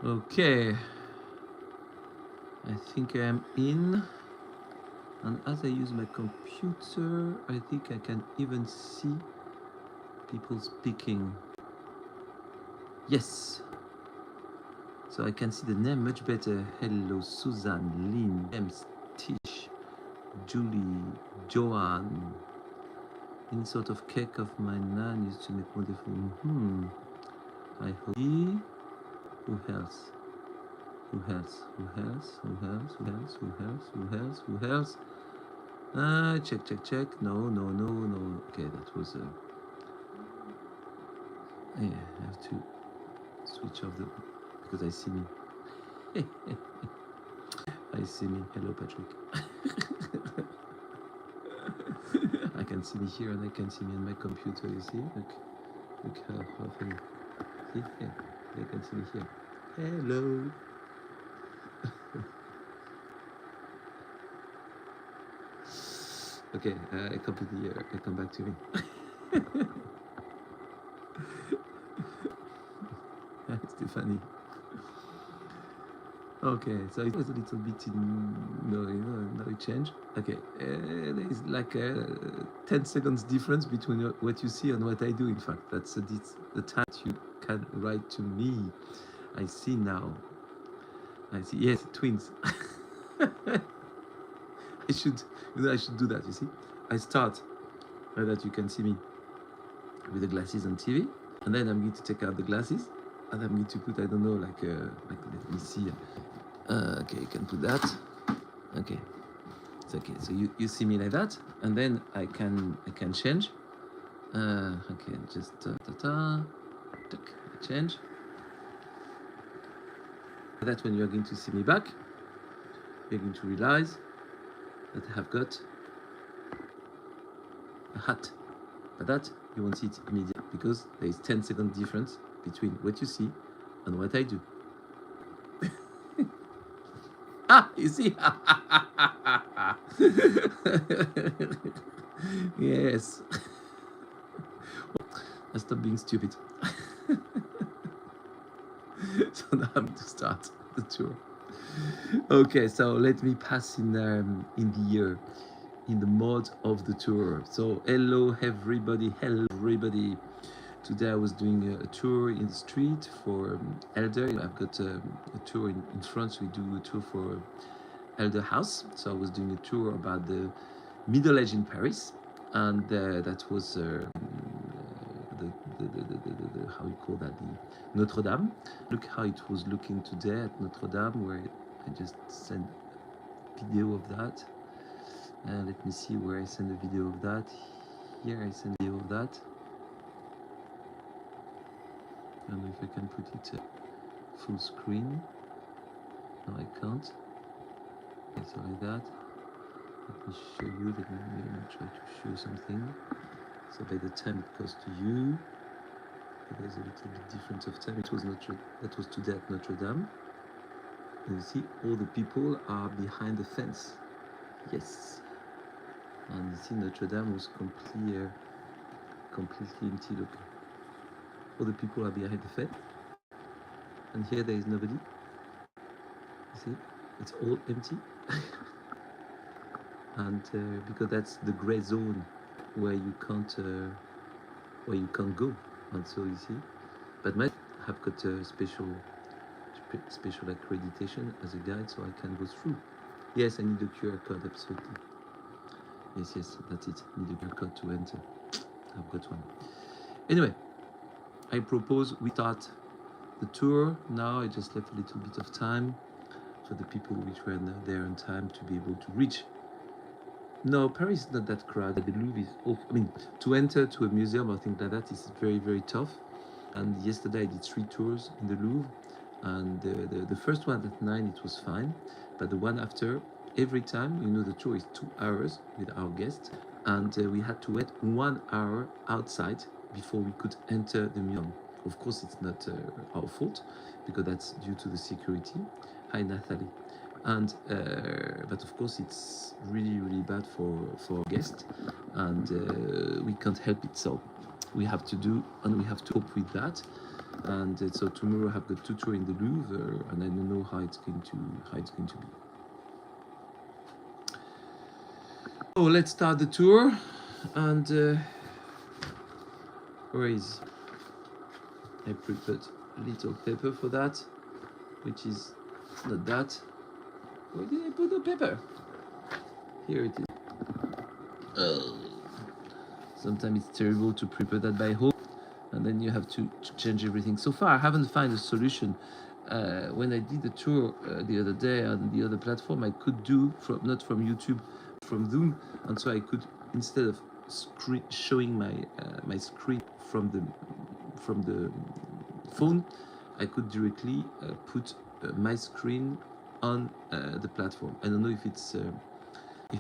Okay, I think I am in, and as I use my computer, I think I can even see people speaking. Yes, so I can see the name much better. Hello, Susan, Lynn, James, Tish, Julie, Joanne. Any sort of cake of my nan used to make wonderful. I hope. Who else? Who else? Who else? Who else? Who else? Who else? Who else? Who else? Check, check, check. No, no, no, no. Okay, that was. Yeah, I have to switch off the because I see me. I see me. Hello, Patrick. I can see me here and I can see me on my computer. You see? Look how funny. See? Yeah, I can see me here. Hello. Okay, I completely. I come back to me. Stephanie. Okay, so it was a little bit in no change. Okay, there is like a 10 seconds difference between what you see and what I do. In fact, that's the time you can write to me. I see now. I see. Yes, twins. I should, I should do that. You see, I start so that you can see me with the glasses on TV, and then I'm going to take out the glasses, and I'm going to put I don't know like let me see. Okay, you can put that. Okay, it's okay. So you see me like that, and then I can change. Okay, just change. That when you're going to see me back, you're going to realize that I have got a hat. But that you won't see it immediately because there is 10-second difference between what you see and what I do. You see? Yes. I stop being stupid. So now I'm to start the tour. Okay, so let me pass in the mode of the tour. So hello everybody, Today I was doing a tour in the street for elder. I've got a tour in France. We do a tour for elder house. So I was doing a tour about the Middle Age in Paris, and that was how you call that, the Notre Dame. Look how it was looking today at Notre Dame, where I just sent video of that. Let me see where I send a video of that. Here I send a video of that. I don't know if I can put it full screen. No, I can't. Okay, so like that. Let me show you. Let me try to show something. So by the time it goes to you, there's a little bit difference of time. It was that was today at Notre Dame. And you see, all the people are behind the fence. Yes. And you see, Notre Dame was completely empty. Look, all the people are behind the fence, and here there is nobody. You see, it's all empty. And because that's the gray zone where you can't go, and so you see. But I have got a special accreditation as a guide, so I can go through. Yes, I need a QR code, absolutely. Yes, that's it. I need a QR code to enter. I've got one. Anyway, I propose we start the tour now. I just left a little bit of time for the people which were there on time to be able to reach. No, Paris is not that crowded. The Louvre is off. I mean, to enter to a museum or things like that is very, very tough. And yesterday I did 3 tours in the Louvre, and the first one at 9 it was fine, but the one after, every time, the tour is 2 hours with our guests, and we had to wait 1 hour outside before we could enter the museum. Of course, it's not our fault because that's due to the security. Hi, Nathalie. And but of course it's really, really bad for guests, and we can't help it. So we have to do, and we have to cope with that. And so tomorrow I have got 2 tours in the Louvre, and I don't know how it's going to be. So let's start the tour. And where is? I prepared a little paper for that, which is not that. Where did I put the paper? Here it is. Sometimes it's terrible to prepare that by hand, and then you have to change everything. So far, I haven't found a solution. When I did the tour the other day on the other platform, I could do not from YouTube, from Zoom, and so I could, instead of showing my screen from the phone, I could directly put my screen on the platform. I don't know if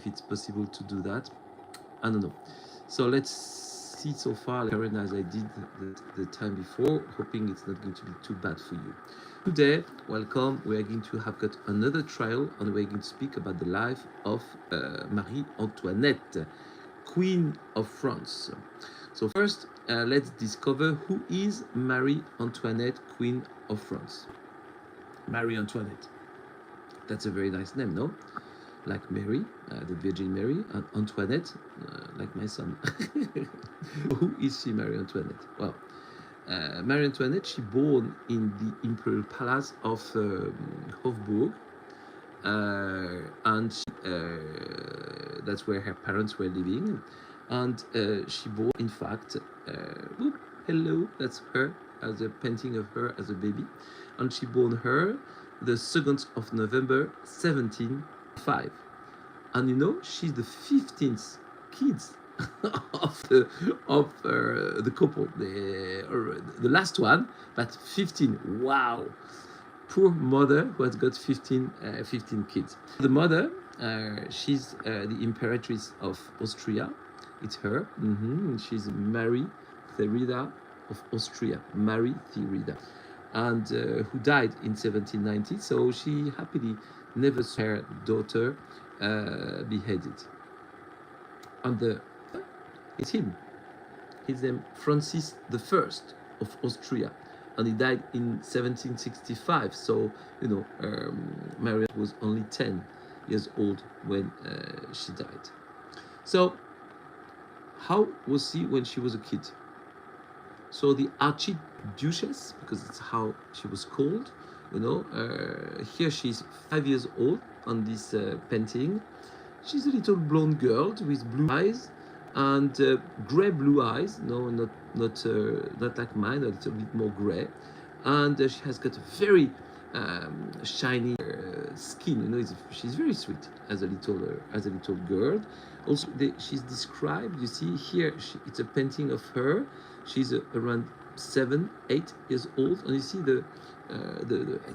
it's possible to do that. I don't know. So let's see so far, as I did the time before, hoping it's not going to be too bad for you. Today, welcome, we are going to have got another trial, and we're going to speak about the life of Marie Antoinette, Queen of France. So first, let's discover who is Marie Antoinette, Queen of France. Marie Antoinette. That's a very nice name, no? Like Mary, the Virgin Mary, and Antoinette, like my son. Who is she, Marie Antoinette? Well, Marie Antoinette, she born in the Imperial Palace of Hofburg, and that's where her parents were living. And she born, in fact, hello, that's her, as a painting of her as a baby. And she born her the 2nd of November, 1705. And you know, she's the 15th kids of the couple, the last one, but 15. Wow, poor mother who has got 15 kids. The mother, she's the Imperatrice of Austria. It's her. She's Marie Theresa of Austria, Marie Theresa, and who died in 1790. So she happily never saw her daughter beheaded. And it's him. His name Francis I of Austria, and he died in 1765. So you know, Marie was only 10 years old when she died. So how was she when she was a kid? So the Archduchess, because it's how she was called, you know, here she's 5 years old on this painting. She's a little blonde girl with blue eyes and gray blue eyes. No, not like mine, a little bit more gray. And she has got a very shiny skin. You know, she's very sweet as a little girl. Also, she's described. You see here, it's a painting of her. She's around 7, 8 years old, and you see I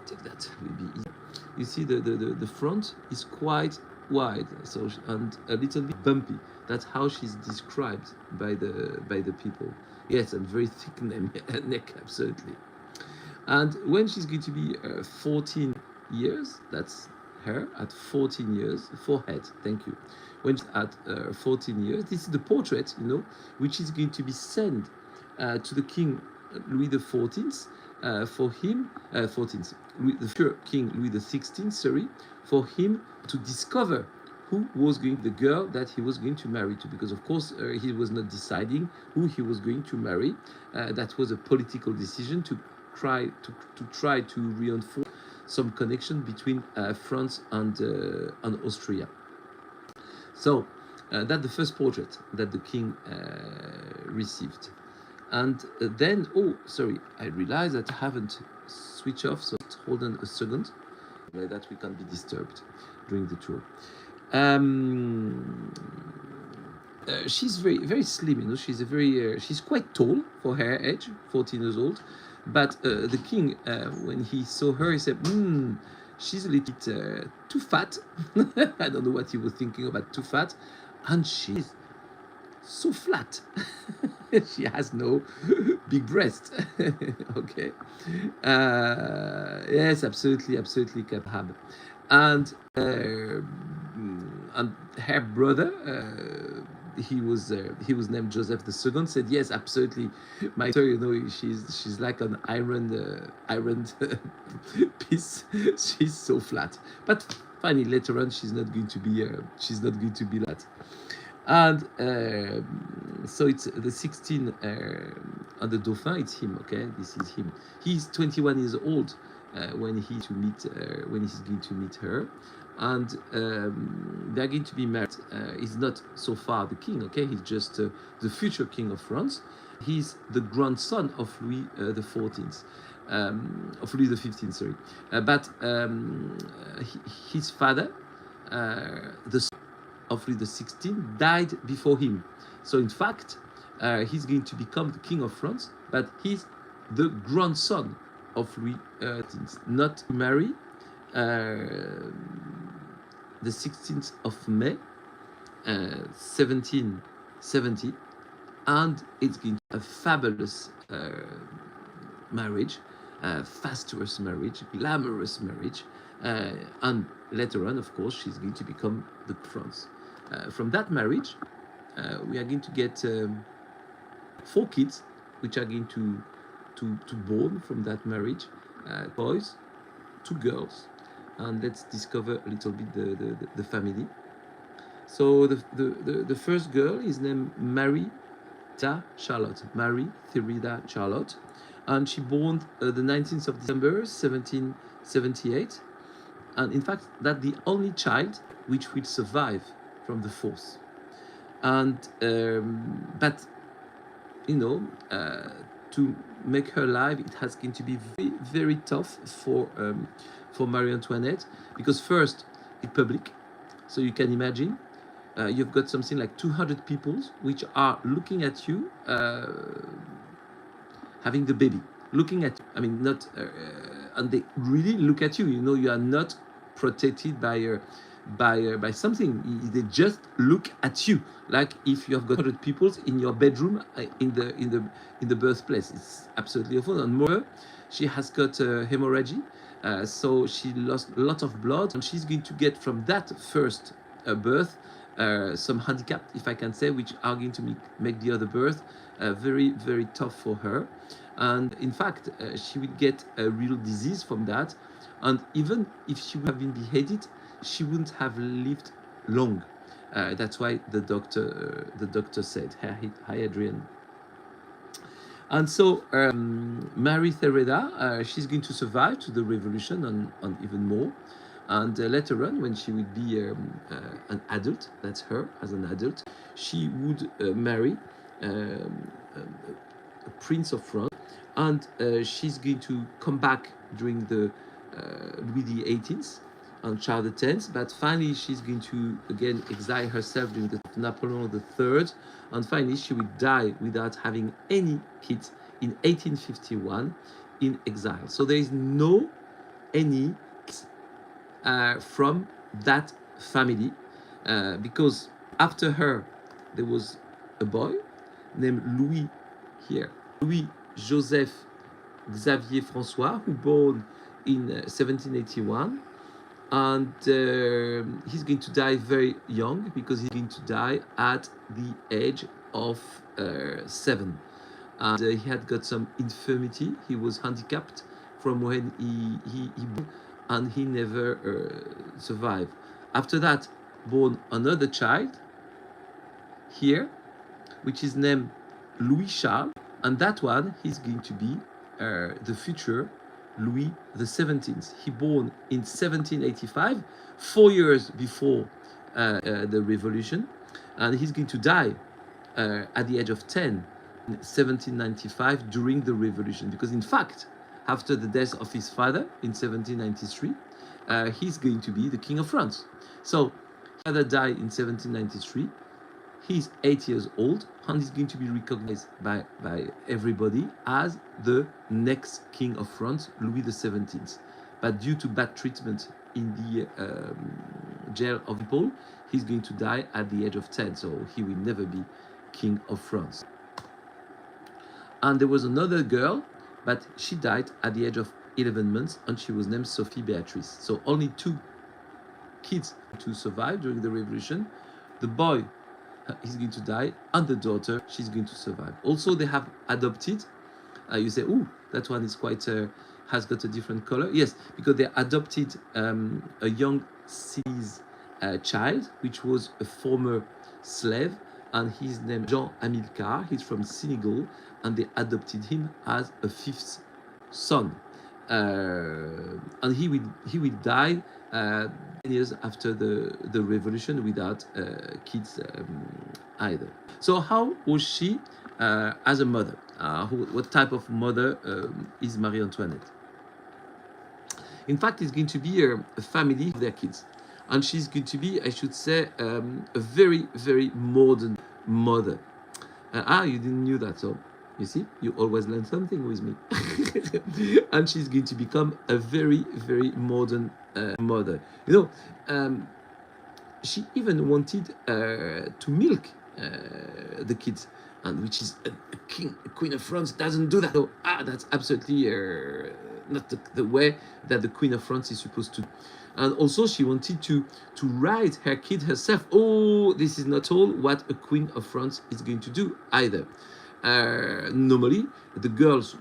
take that will be easy. You see the front is quite wide, so and a little bit bumpy. That's how she's described by the people. Yes, and very thick neck, absolutely. And when she's going to be 14 years, that's her at 14 years, forehead, thank you. When she's at 14 years, this is the portrait, you know, which is going to be sent to the King Louis XIV for him, the future King Louis XVI, sorry, for him to discover who was the girl that he was going to marry to, because of course he was not deciding who he was going to marry. That was a political decision to try to reinforce some connection between France and Austria. So that's the first portrait that the king received. And then, oh, sorry, I realized that I haven't switched off, so hold on a second, like that we can't be disturbed during the tour. She's very slim, you know. She's quite tall for her age, 14 years old. But the king, when he saw her, he said, she's a little bit too fat. I don't know what he was thinking about, too fat. And she's so flat. She has no big breast. Okay. Yes, absolutely capable. And her brother, he was named Joseph II, said yes, absolutely, my daughter, you know, she's like an iron piece. She's so flat. But finally, later on, she's not going to be that. And so it's the 16 on the Dauphin. It's him. Okay, this is him. He's 21 years old when he's going to meet her, and they're going to be married. He's not so far the king. Okay, he's just the future king of France. He's the grandson of Louis the 14th. Of Louis the 15th, sorry, but his father, the of Louis XVI, died before him. So in fact, he's going to become the king of France, but he's the grandson of Louis XVI, not Marie, the 16th of May, 1770, and it's going to be a fabulous marriage, fastuous marriage, glamorous marriage, and later on, of course, she's going to become the France. From that marriage, we are going to get 4 kids, which are going to born from that marriage, boys, 2 girls, and let's discover a little bit the family. So the first girl is named Marie Charlotte, Marie Theresa Charlotte, and she born the 19th of December 1778, and in fact that's the only child which will survive from the force. And but you know, to make her life, it has going to be very, very tough for Marie Antoinette, because first it's public, so you can imagine you've got something like 200 people which are looking at you having the baby, looking at you. I mean, not and they really look at you. You know, you are not protected by something. They just look at you, like if you have got 100 people in your bedroom in the birthplace. It's absolutely awful. And more, she has got hemorrhage, so she lost a lot of blood, and she's going to get from that first birth some handicap, if I can say, which are going to make the other birth very, very tough for her. And in fact, she will get a real disease from that. And even if she would have been beheaded, she wouldn't have lived long. That's why the doctor said, "Hi, Adrian." And so Marie Theresa, she's going to survive to the revolution and even more. And later on, when she will be an adult, that's her as an adult, she would marry a prince of France, and she's going to come back during the Louis XVIII and Charles X, but finally she's going to again exile herself during the Napoleon III, and finally she will die without having any kids in 1851 in exile. So there is no any from that family, because after her there was a boy named Louis Joseph Xavier Francois, who born in 1781, and he's going to die very young, because he's going to die at the age of 7, and he had got some infirmity. He was handicapped from when he born, and he never survived. After that, born another child here, which is named Louis Charles, and that one he's going to be the future Louis the 17th. He born in 1785, 4 years before the revolution, and he's going to die at the age of 10 in 1795 during the revolution, because in fact, after the death of his father in 1793, he's going to be the king of France. So his father died in 1793. He's 8 years old, and he's going to be recognized by everybody as the next king of France, Louis XVII. But due to bad treatment in the jail of people, he's going to die at the age of 10, so he will never be king of France. And there was another girl, but she died at the age of 11 months, and she was named Sophie Beatrice. So only 2 kids to survive during the revolution. The boy he's going to die, and the daughter, she's going to survive. Also, they have adopted. You say, oh, that one is quite has got a different color. Yes, because they adopted a young Senegalese child, which was a former slave, and his name Jean Amilcar. He's from Senegal, and they adopted him as a fifth son. And he will die 10 years after the revolution without kids either. So how was she as a mother? What type of mother is Marie Antoinette? In fact, it's going to be a family of their kids. And she's going to be, I should say, a very, very modern mother. You didn't know that, so you see, you always learn something with me. And she's going to become a very, very modern mother. You know, she even wanted to milk the kids, and which is a queen of France doesn't do that. So that's absolutely not the way that the Queen of France is supposed to. And also she wanted to ride her kid herself. Oh, this is not all what a Queen of France is going to do either. Normally the girls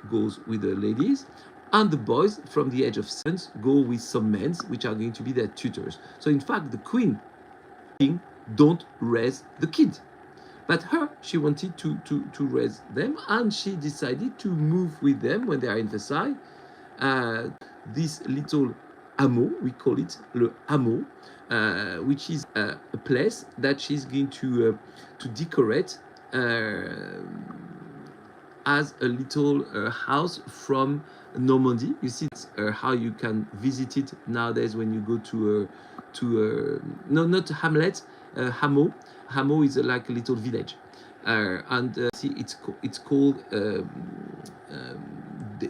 goes with the ladies, and the boys from the age of 7 go with some men which are going to be their tutors. So in fact the king don't raise the kid, but her, she wanted to raise them, and she decided to move with them when they are in Versailles. This little hameau, we call it le hameau, which is a place that she's going to decorate as a little house from Normandy. You see how you can visit it nowadays when you go to no, not Hamlet, hameau. Hameau is like a little village, and see, it's called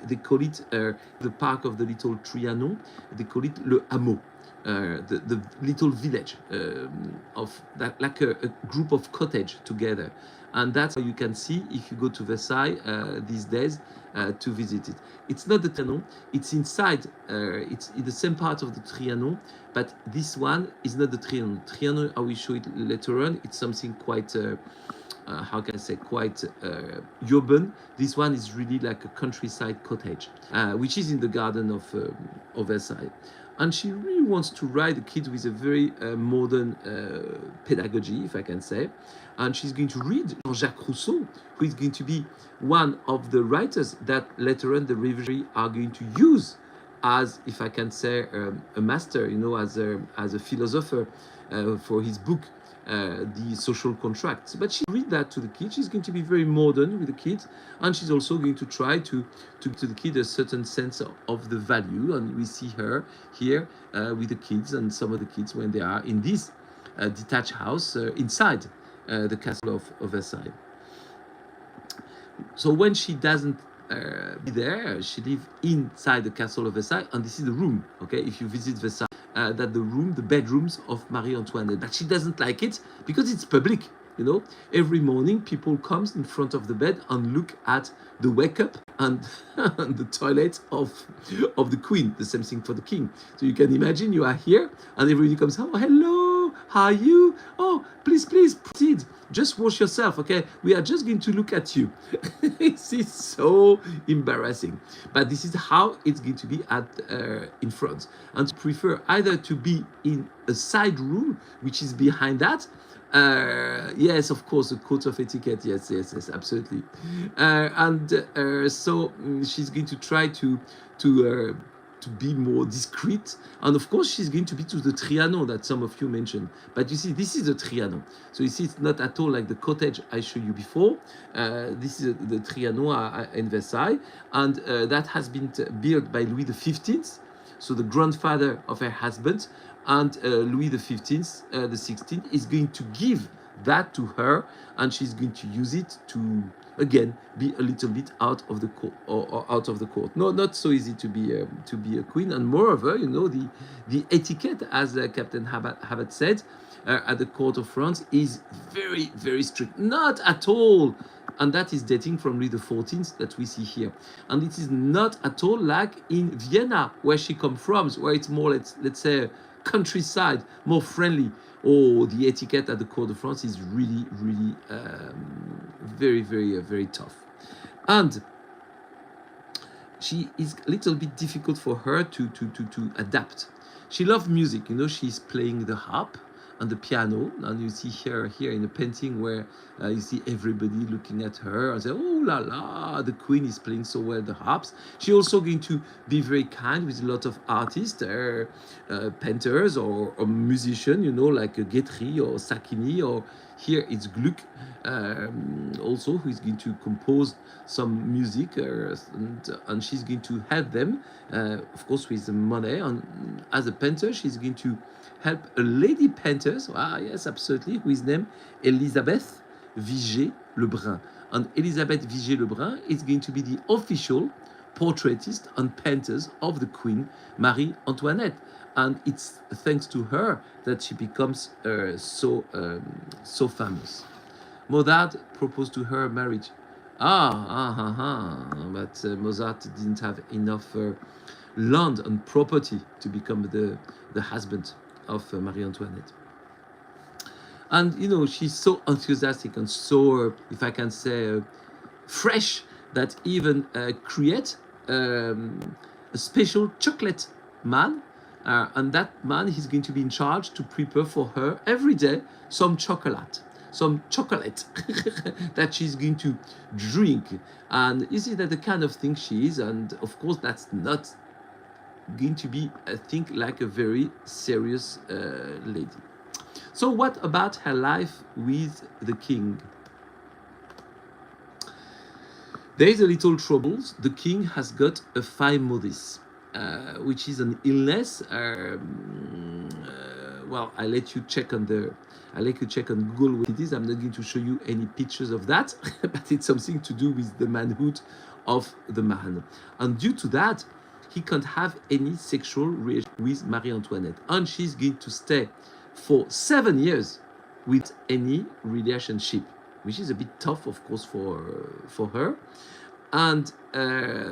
they call it the park of the little Trianon. They call it le hameau, the little village of that, like a group of cottage together. And that's how you can see if you go to Versailles these days to visit it. It's not the Trianon, it's inside, it's in the same part of the Trianon, but this one is not the Trianon. Trianon, I will show it later on, it's something quite, how can I say, quite urban. This one is really like a countryside cottage, which is in the garden of Versailles. And she really wants to ride the kids with a very modern pedagogy, if I can say. And she's going to read Jean-Jacques Rousseau, who is going to be one of the writers that later on the revolutionary are going to use as, if I can say, a master, you know, as a philosopher for his book, The Social Contract. But she read that to the kids. She's going to be very modern with the kids, and she's also going to try to give the kid a certain sense of the value. And we see her here with the kids, and some of the kids when they are in this detached house inside the castle of Versailles. So when she doesn't be there, she lives inside the castle of Versailles, and this is the room. Okay, if you visit Versailles, that the bedrooms of Marie Antoinette. But she doesn't like it because it's public. You know, every morning people comes in front of the bed and look at the wake up and the toilet of the queen. The same thing for the king. So you can imagine you are here and everybody comes, oh, hello, how are you? Oh, please proceed. Just wash yourself, okay? We are just going to look at you. This is so embarrassing. But this is how it's going to be in front. And to prefer either to be in a side room, which is behind that. Yes, of course, a code of etiquette. Yes, absolutely. So she's going to try to be more discreet, and of course she's going to be to the Trianon that some of you mentioned. But you see, this is the Trianon, so you see it's not at all like the cottage I showed you before. This is the Trianon in Versailles, and that has been built by Louis XV, so the grandfather of her husband. And Louis XV, the 16th, is going to give that to her, and she's going to use it to again be a little bit out of the court, or out of the court. No, not so easy to be a queen. And moreover, you know, the etiquette, as Captain Habad said, at the court of France is very, very strict. Not at all. And that is dating from Louis XIV that we see here. And it is not at all like in Vienna, where she comes from, where it's more, let's say, countryside, more friendly. Oh, the etiquette at the court of France is really, really very tough. And she is a little bit difficult for her to adapt. She loves music, you know, she's playing the harp and the piano, and you see her here in a painting where you see everybody looking at her and say, oh la la, the queen is playing so well the harps. She's also going to be very kind with a lot of artists, painters or musicians, you know, like Guitry or Sacchini, or here it's Gluck, also, who is going to compose some music, and she's going to help them, of course, with the money. And as a painter, she's going to help a lady painter, yes, absolutely, who is named Elisabeth Vigée-Lebrun. And Elisabeth Vigée-Lebrun is going to be the official portraitist and painters of the Queen Marie Antoinette. And it's thanks to her that she becomes so famous. Mozart proposed to her marriage. But Mozart didn't have enough land and property to become the husband of Marie Antoinette. And you know, she's so enthusiastic and so, if I can say, fresh, that even create a special chocolate man, and that man is going to be in charge to prepare for her every day some chocolate that she's going to drink. And you see that the kind of thing she is, and of course that's not going to be, I think, like a very serious lady. So what about her life with the king? There is a little troubles. The king has got a phimosis, which is an illness. Well, I let you check on Google what it is. I'm not going to show you any pictures of that, but it's something to do with the manhood of the man. And due to that, he can't have any sexual relation with Marie Antoinette, and she's going to stay for 7 years with any relationship, which is a bit tough, of course, for her. And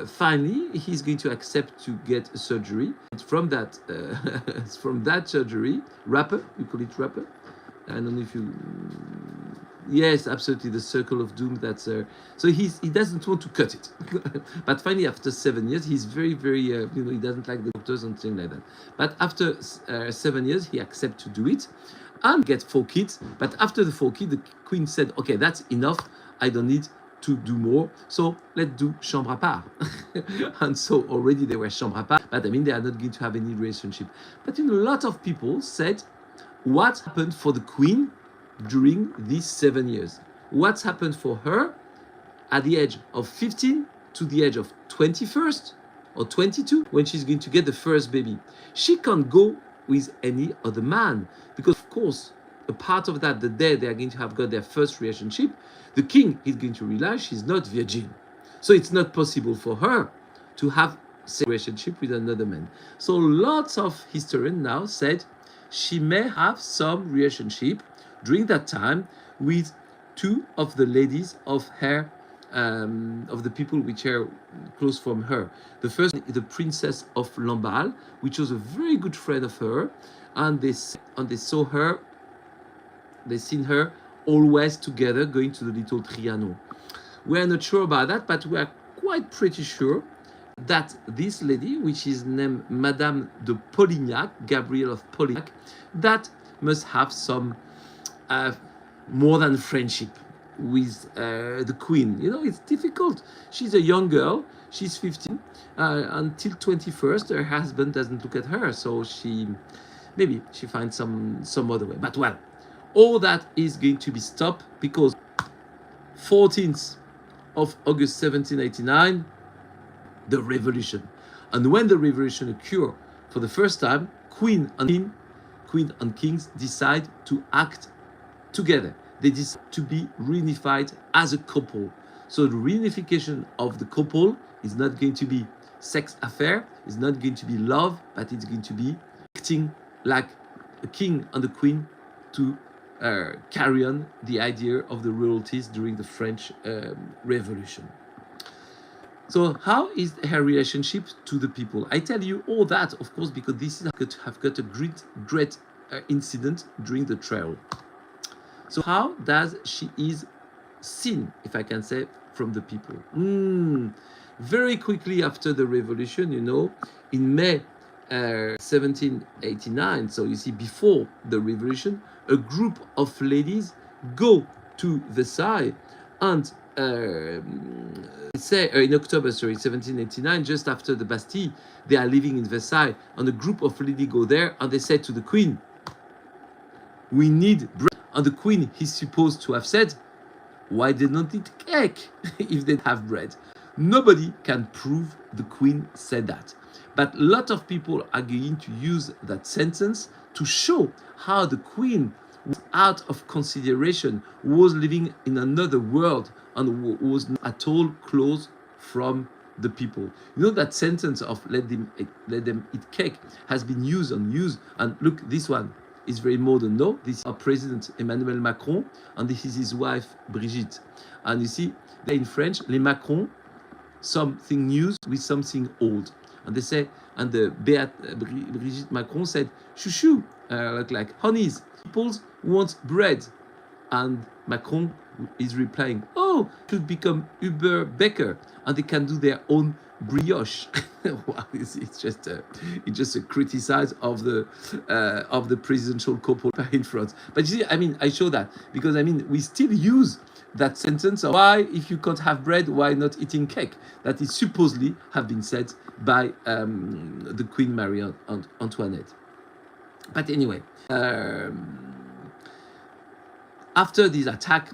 finally, he's going to accept to get a surgery. And from that surgery, wrapper, you call it wrapper? I don't know if you... Yes, absolutely, the circle of doom. That's so he doesn't want to cut it, but finally after 7 years, he's very you know, he doesn't like the doctors and things like that. But after 7 years, he accepts to do it and get 4 kids. But after the 4 kids, the queen said, "Okay, that's enough. I don't need to do more. So let's do chambre à part." And so already they were chambre à part, but I mean they are not going to have any relationship. But you know, a lot of people said, what happened for the queen during these 7 years? What's happened for her at the age of 15 to the age of 21st or 22, when she's going to get the first baby? She can't go with any other man, because of course, a part of that, the day they are going to have got their first relationship, the king is going to realize she's not virgin. So it's not possible for her to have a relationship with another man. So lots of historians now said she may have some relationship during that time with 2 of the ladies of her, of the people which are close from her. The first is the Princess of Lamballe, which was a very good friend of her, and they saw her, they seen her always together going to the little Trianon. We are not sure about that, but we are quite pretty sure that this lady, which is named Madame de Polignac, Gabrielle of Polignac, that must have some more than friendship with the queen. You know, it's difficult. She's a young girl. She's 15. Until 21st, her husband doesn't look at her, so maybe she finds some other way. But well, all that is going to be stopped because 14th of August 1789, the revolution. And when the revolution occurred, for the first time, queen and kings decide to act together. They decide to be reunified as a couple. So the reunification of the couple is not going to be sex affair, it's not going to be love, but it's going to be acting like a king and a queen to carry on the idea of the royalties during the French Revolution. So how is her relationship to the people? I tell you all that, of course, because this is have got a great incident during the trial. So how does she is seen, if I can say, from the people? Very quickly after the revolution, you know, in May 1789, so you see, before the revolution, a group of ladies go to Versailles and say in October, 1789, just after the Bastille, they are living in Versailles, and a group of ladies go there and they say to the queen, we need bread. And the queen is supposed to have said, why they don't eat cake if they have bread? Nobody can prove the queen said that. But a lot of people are going to use that sentence to show how the queen was out of consideration, was living in another world, and was not at all close from the people. You know, that sentence of let them eat cake has been used and used. And look, this one is very modern. No, this is our president Emmanuel Macron, and this is his wife Brigitte. And you see, in French, les Macron, something new with something old. And they say, and the Brigitte Macron said, chouchou, like honeys, people want bread. And Macron is replying, oh, should become Uber baker, and they can do their own brioche. Wow, it's just a criticize of the presidential couple in France. But you see, I mean, I show that because I mean we still use that sentence of why, if you can't have bread, why not eating cake? That is supposedly have been said by the Queen Marie Antoinette. But anyway, after this attack,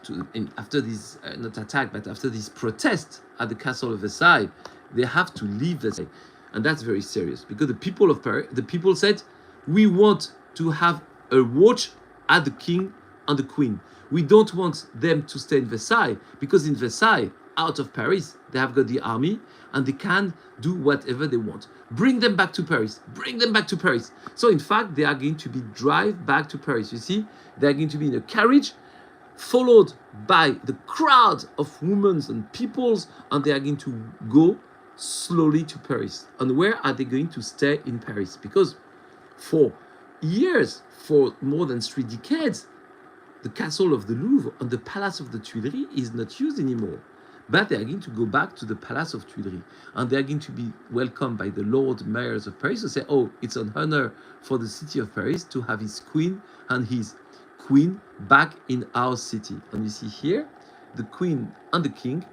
after this not attack, but after this protest at the castle of Versailles, they have to leave Versailles, and that's very serious because the people of Paris, the people said, we want to have a watch at the king and the queen. We don't want them to stay in Versailles because in Versailles, out of Paris, they have got the army and they can do whatever they want. Bring them back to Paris. Bring them back to Paris. So in fact, they are going to be drive back to Paris. You see, they are going to be in a carriage, followed by the crowd of women and peoples, and they are going to go slowly to Paris. And where are they going to stay in Paris? Because for years, for more than 3 decades, the castle of the Louvre and the palace of the Tuileries is not used anymore. But they are going to go back to the palace of Tuileries, and they are going to be welcomed by the Lord Mayors of Paris, who say, oh, it's an honor for the city of Paris to have his queen and his queen back in our city. And you see here the queen and the king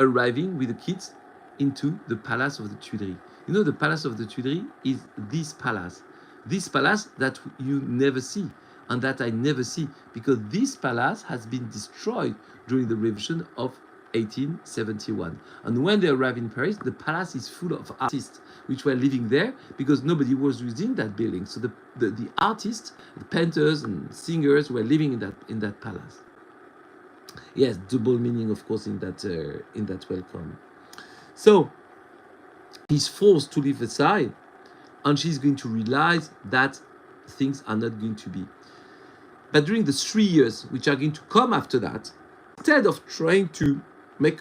arriving with the kids into the palace of the Tuileries. You know, the palace of the Tuileries is this palace that you never see and that I never see, because this palace has been destroyed during the revolution of 1871. And when they arrive in Paris, the palace is full of artists which were living there because nobody was using that building. So the artists, the painters and singers were living in that palace. Yes, double meaning, of course, in that welcome. So he's forced to leave Versailles, and she's going to realize that things are not going to be. But during the 3 years which are going to come after that, instead of trying to make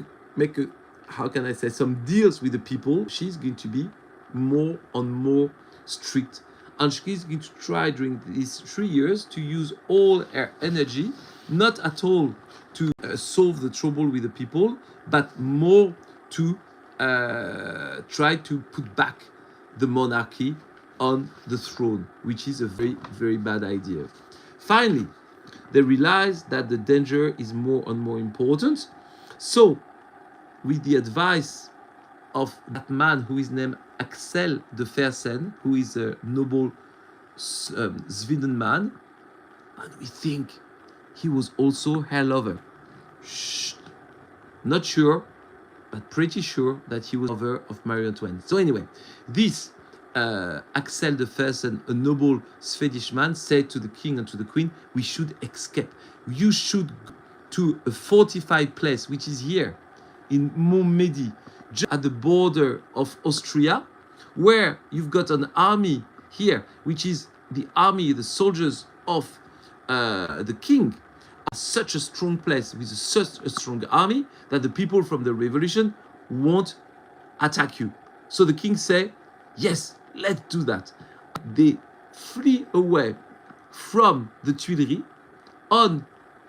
a, how can I say, some deals with the people, she's going to be more and more strict, and she's going to try during these 3 years to use all her energy, not at all to solve the trouble with the people, but more to try to put back the monarchy on the throne, which is a very, very bad idea. Finally, they realize that the danger is more and more important. So, with the advice of that man who is named Axel de Fersen, who is a noble Sweden man, and we think he was also her lover. Not sure, but pretty sure that he was lover of Marie Antoinette. So anyway, this Axel de Fersen, a noble Swedish man, said to the king and to the queen, we should escape. You should go to a fortified place, which is here in Montmédy, just at the border of Austria, where you've got an army here, which is the army, the soldiers of the king, are such a strong place with such a strong army that the people from the revolution won't attack you. So the king say, yes, let's do that. They flee away from the Tuileries on,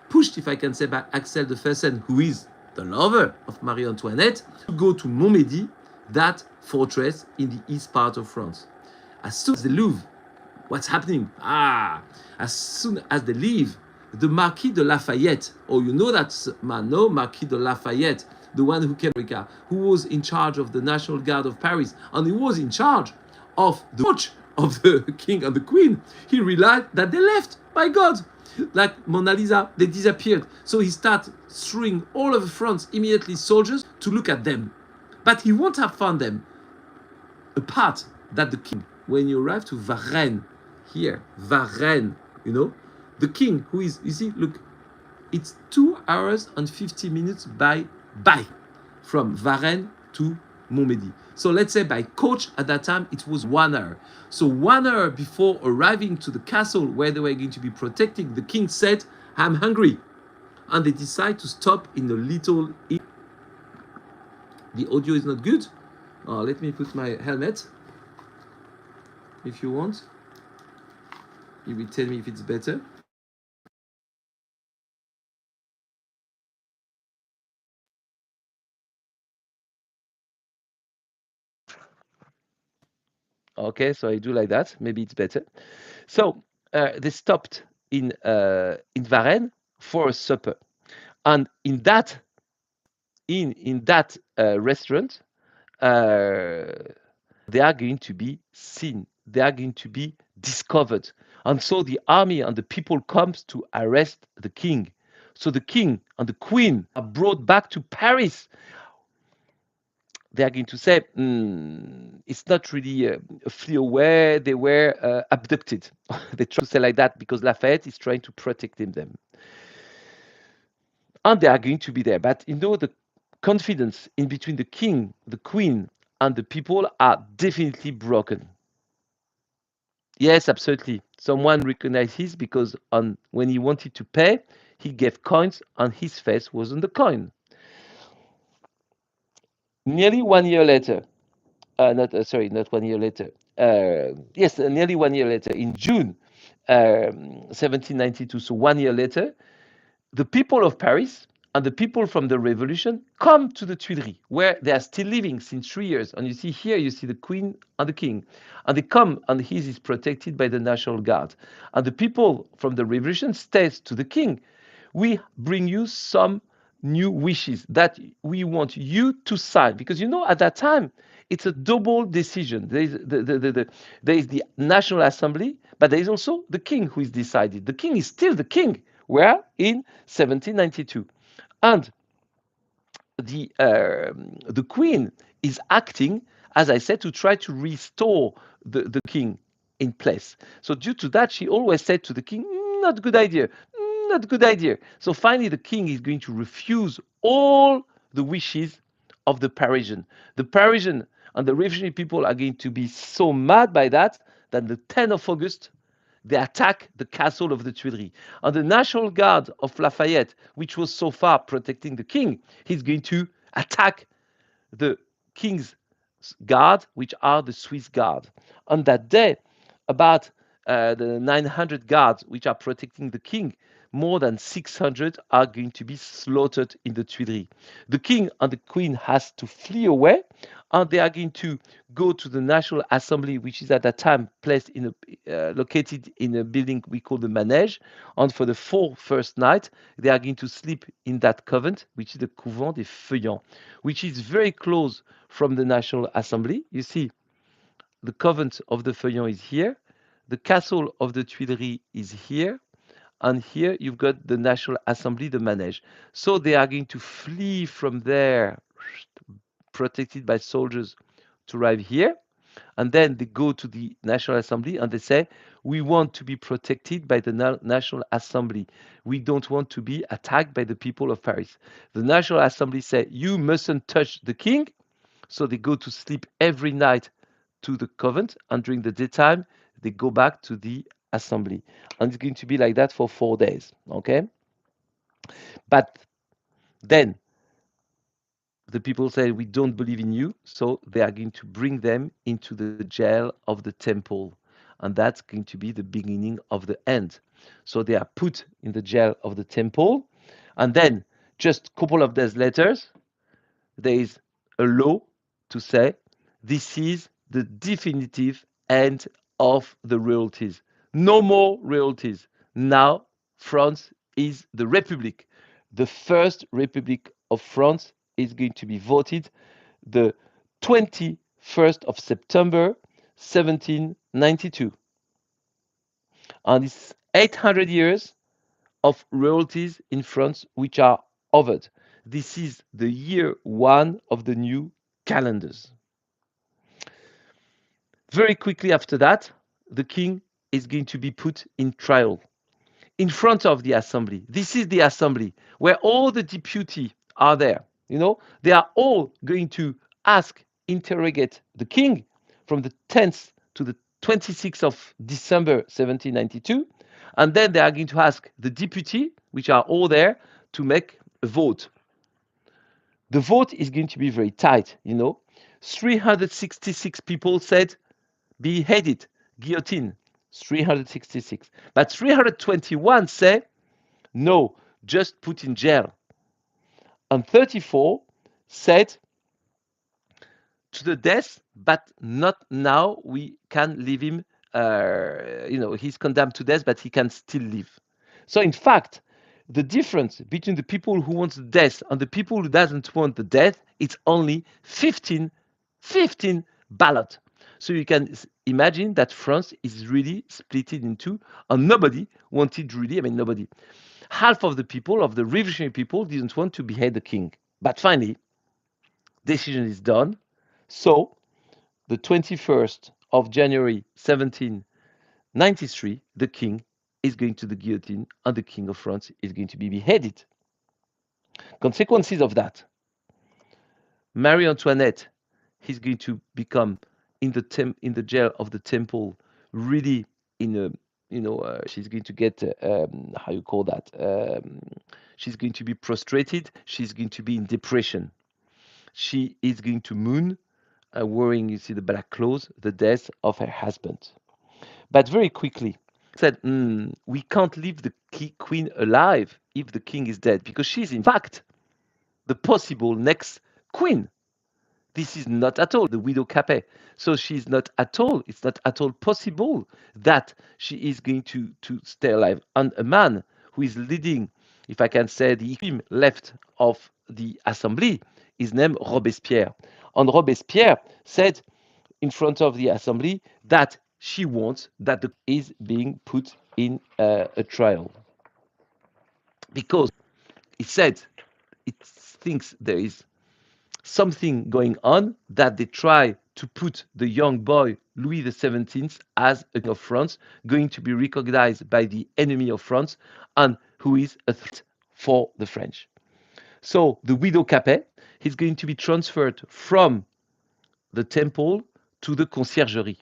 pushed, if I can say, by Axel de Fersen, who is the lover of Marie Antoinette, to go to Montmédy, that fortress in the east part of France. As soon as they leave, what's happening? As soon as they leave, the Marquis de Lafayette, oh, you know that man, no? Marquis de Lafayette, the one who came to America, who was in charge of the National Guard of Paris, and he was in charge of the watch of the king and the queen. He realized that they left, by God. Like Mona Lisa, they disappeared. So he started throwing all over France immediately soldiers to look at them. But he won't have found them, apart that the king, when you arrive to Varennes, here, Varennes, you know, the king who is, you see, look, it's 2 hours and 50 minutes by bike from Varennes to Montmédy. So let's say by coach at that time, it was 1 hour. So 1 hour before arriving to the castle where they were going to be protecting, the king said, I'm hungry. And they decide to stop in a little inn. The audio is not good. Let me put my helmet. If you want, you will tell me if it's better. Okay, so I do like that. Maybe it's better. So they stopped in Varennes for a supper, and in that restaurant, they are going to be seen. They are going to be discovered, and so the army and the people comes to arrest the king. So the king and the queen are brought back to Paris. They are going to say it's not really a flee away. They were abducted. They try to say like that because Lafayette is trying to protect them, and they are going to be there. But you know the confidence in between the king, the queen, and the people are definitely broken. Yes, absolutely. Someone recognized his because on when he wanted to pay, he gave coins, and his face was on the coin. Nearly 1 year later, not sorry, not 1 year later. Yes, nearly 1 year later, in June 1792. So 1 year later, the people of Paris and the people from the revolution come to the Tuileries, where they are still living since 3 years. And you see here, you see the queen and the king. And they come, and he is protected by the National Guard. And the people from the revolution says to the king, we bring you some new wishes that we want you to sign. Because you know, at that time, it's a double decision. There is the National Assembly, but there is also the king who is decided. The king is still the king. Where in 1792, and the queen is acting, as I said, to try to restore the king in place. So due to that, she always said to the king, not good idea, not good idea. So finally, the king is going to refuse all the wishes of the Parisian. The Parisian and the revolutionary people are going to be so mad by that the 10th of August, they attack the castle of the Tuileries. And the National Guard of Lafayette, which was so far protecting the king, he's going to attack the king's guard, which are the Swiss guard. On that day, about the 900 guards which are protecting the king, more than 600 are going to be slaughtered in the Tuileries. The king and the queen has to flee away, and they are going to go to the National Assembly, which is at that time placed in located in a building we call the Manège. And for the first night, they are going to sleep in that convent, which is the Couvent des Feuillants, which is very close from the National Assembly. You see, the convent of the Feuillants is here, the castle of the Tuileries is here, and here you've got the National Assembly, the Manège. So they are going to flee from there, protected by soldiers, to arrive here. And then they go to the National Assembly and they say, we want to be protected by the National Assembly. We don't want to be attacked by the people of Paris. The National Assembly say, you mustn't touch the king. So they go to sleep every night to the convent, and during the daytime, they go back to the assembly. And it's going to be like that for 4 days. Okay? But then the people say, we don't believe in you. So they are going to bring them into the jail of the temple. and that's going to be the beginning of the end. So they are put in the jail of the temple, and then just a couple of days later, there is a law to say this is the definitive end of the royalties. No more royalties. Now France is the Republic. The first Republic of France is going to be voted the 21st of September 1792. And it's 800 years of royalties in France which are over. This is the year one of the new calendars. Very quickly after that, the king is going to be put in trial in front of the assembly. This is the assembly where all the deputies are there. You know, they are all going to interrogate the king from the 10th to the 26th of December 1792. And then they are going to ask the deputy, which are all there, to make a vote. The vote is going to be very tight, you know. 366 people said beheaded, guillotine. 366. But 321 say no, just put in jail. And 34 said to the death, but not now. We can leave him. He's condemned to death, but he can still live. So in fact, the difference between the people who want the death and the people who doesn't want the death, it's only 15 ballot. So you can imagine that France is really split in two, and nobody wanted really, nobody. Half of the people, of the revolutionary people, didn't want to behead the king. But finally, decision is done. So the 21st of January 1793, the king is going to the guillotine and the king of France is going to be beheaded. Consequences of that. Marie Antoinette is going to become in the jail of the temple, really in a she's going to get how you call that? She's going to be prostrated. She's going to be in depression. She is going to mourn, wearing, you see, the black clothes, the death of her husband. But very quickly said, we can't leave the queen alive if the king is dead, because she's in fact the possible next queen. This is not at all the widow Capet. So she's not at all, it's not at all possible that she is going to stay alive. And a man who is leading, if I can say, the extreme left of the assembly is named Robespierre. And Robespierre said in front of the assembly that she wants that the is being put in a trial. Because it said, it thinks there is something going on, that they try to put the young boy Louis XVII as a king of France, going to be recognized by the enemy of France and who is a threat for the French. So the widow Capet is going to be transferred from the temple to the conciergerie,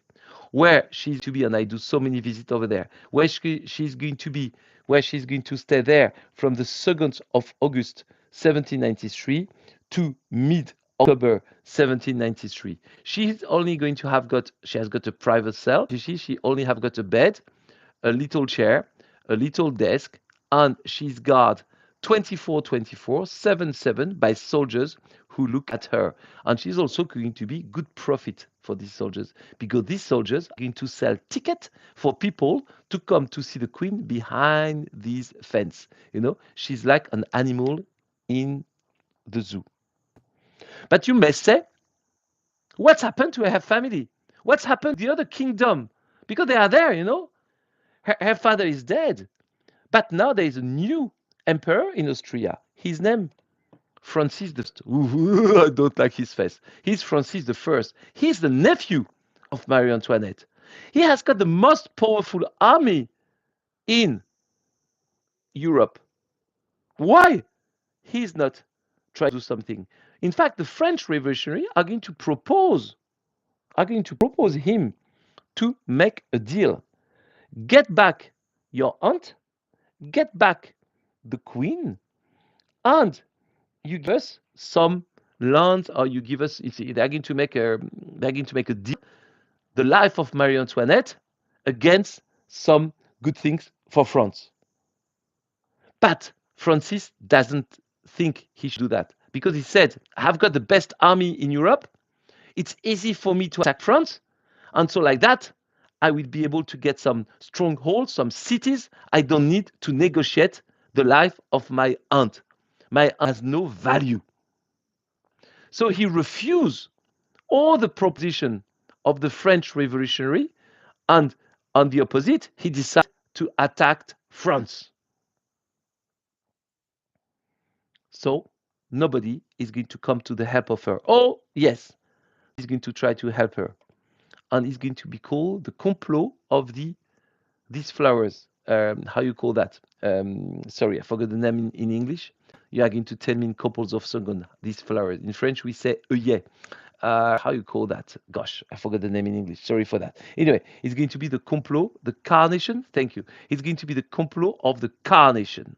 where she's to be, and I do so many visits over there, where she's going to be, where she's going to stay there from the 2nd of August 1793 to mid-October 1793. She's only going to have she has got a private cell. She only have got a bed, a little chair, a little desk, and she's guarded 24/24, 7/7 by soldiers who look at her. And she's also going to be good profit for these soldiers, because these soldiers are going to sell tickets for people to come to see the queen behind these fence. You know, she's like an animal in the zoo. But you may say, what's happened to her family? What's happened to the other kingdom? Because they are there, you know. Her father is dead. But now there is a new emperor in Austria. His name, Francis the First. Ooh, I don't like his face. He's Francis the First. He's the nephew of Marie Antoinette. He has got the most powerful army in Europe. Why? He's not trying to do something. In fact, the French revolutionaries are going to propose him to make a deal. Get back your aunt, get back the queen, and you give us some land, or you give us. They're going to make a deal. The life of Marie Antoinette against some good things for France. But Francis doesn't think he should do that because he said, I've got the best army in Europe. It's easy for me to attack France. And so, like that, I will be able to get some strongholds, some cities. I don't need to negotiate the life of my aunt. My aunt has no value. So he refused all the proposition of the French revolutionary, and on the opposite, he decided to attack France. So nobody is going to come to the help of her. Oh, yes, he's going to try to help her. And it's going to be called the complot of these flowers. How you call that? Sorry, I forgot the name in English. You are going to tell me in couples of seconds. These flowers. In French, we say œillet. How you call that? Gosh, I forgot the name in English. Sorry for that. Anyway, it's going to be the complot, the carnation. Thank you. It's going to be the complot of the carnation.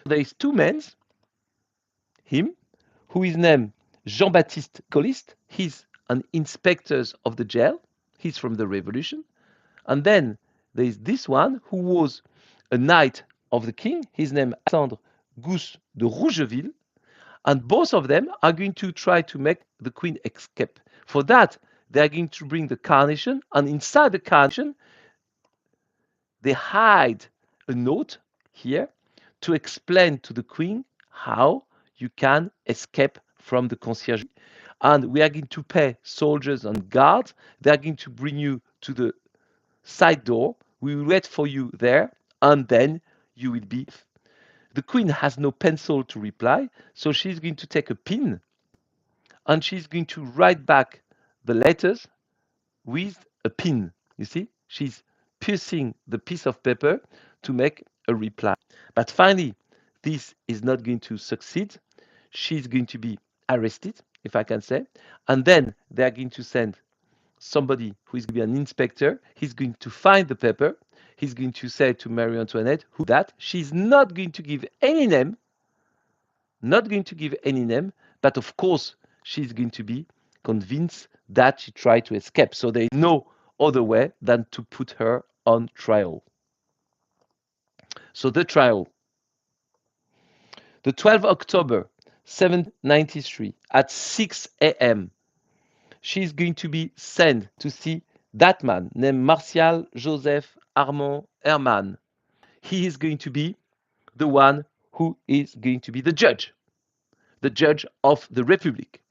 There is two men, him, who is named Jean-Baptiste Coliste. He's an inspector of the jail. He's from the revolution. And then there is this one who was a knight of the king. His name is Alexandre Gousse de Rougeville. And both of them are going to try to make the queen escape. For that, they are going to bring the carnation. And inside the carnation, they hide a note here to explain to the queen how you can escape from the concierge. And we are going to pay soldiers and guards. They are going to bring you to the side door. We will wait for you there, and then you will be. The queen has no pencil to reply, so she's going to take a pen and she's going to write back the letters with a pin. You see, she's piercing the piece of paper to make a reply. But finally, this is not going to succeed. She's going to be arrested, if I can say, and then they are going to send somebody who is going to be an inspector. He's going to find the paper. He's going to say to Marie Antoinette who that. She's not going to give any name, not going to give any name, but of course she's going to be convinced that she tried to escape. So there is no other way than to put her on trial. So the trial, the 12th October 1793 at 6 a.m., she's going to be sent to see that man named Martial Joseph Armand Herman. He is going to be the one who is going to be the judge of the Republic.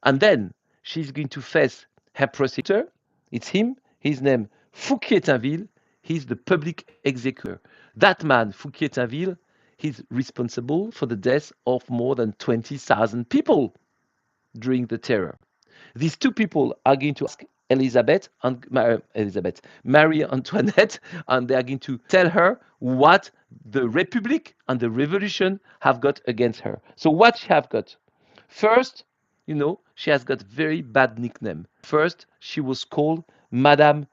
And then she's going to face her prosecutor. It's him. His name Fouquier-Tinville. He's the public executor. That man, Fouquier-Tinville, he's responsible for the death of more than 20,000 people during the terror. These two people are going to ask Marie Antoinette, and they are going to tell her what the Republic and the Revolution have got against her. So what she have got? First, she has got very bad nickname. First, she was called Madame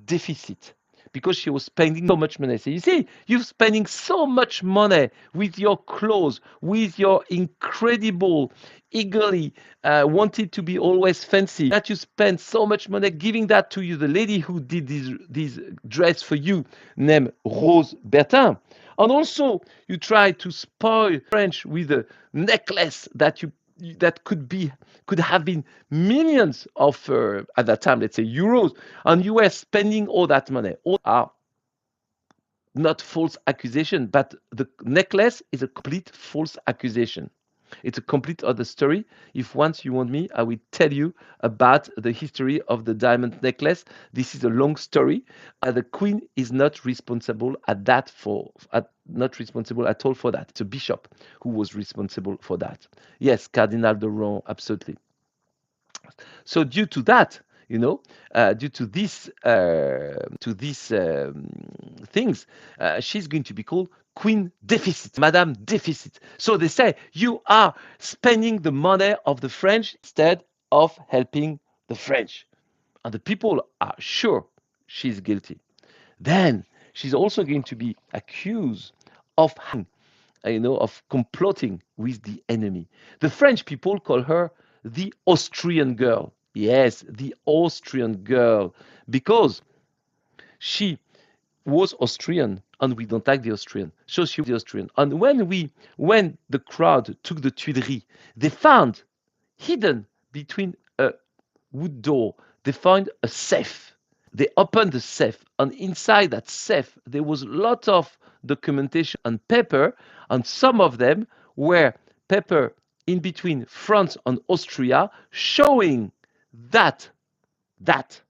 Deficit because she was spending so much money. So you see, you're spending so much money with your clothes, with your incredible, eagerly wanted to be always fancy, that you spend so much money giving that to you, the lady who did this dress for you, named Rose Bertin. And also, you try to spoil French with a necklace that could have been millions of at that time, let's say euros, and you were spending all that money. All are not false accusation, but the necklace is a complete false accusation. It's a complete other story. If once you want me, I will tell you about the history of the diamond necklace. This is a long story. The queen is not responsible not responsible at all for that. It's a bishop who was responsible for that. Yes, Cardinal de Rohan, absolutely. So due to that, due to these things, she's going to be called Queen Deficit, Madame Deficit. So they say you are spending the money of the French instead of helping the French, and the people are sure she's guilty. Then she's also going to be accused of of complotting with the enemy. The French people call her the Austrian girl. Yes, the Austrian girl, because she was Austrian, and we don't like the Austrian. So she was the Austrian. And when the crowd took the Tuileries, they found hidden between a wood door, they found a safe. They opened the safe, and inside that safe, there was a lot of documentation and paper, and some of them were paper in between France and Austria, showing that that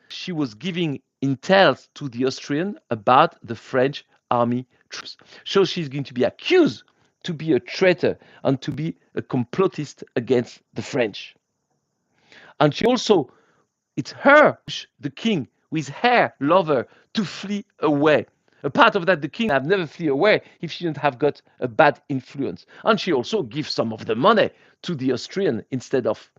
she was giving intel to the Austrian about the French army troops. So she's going to be accused to be a traitor and to be a complotist against the French. And she also, it's her, the king, with her lover, to flee away. A part of that, the king have never flee away if she didn't have got a bad influence. And she also gives some of the money to the Austrian instead of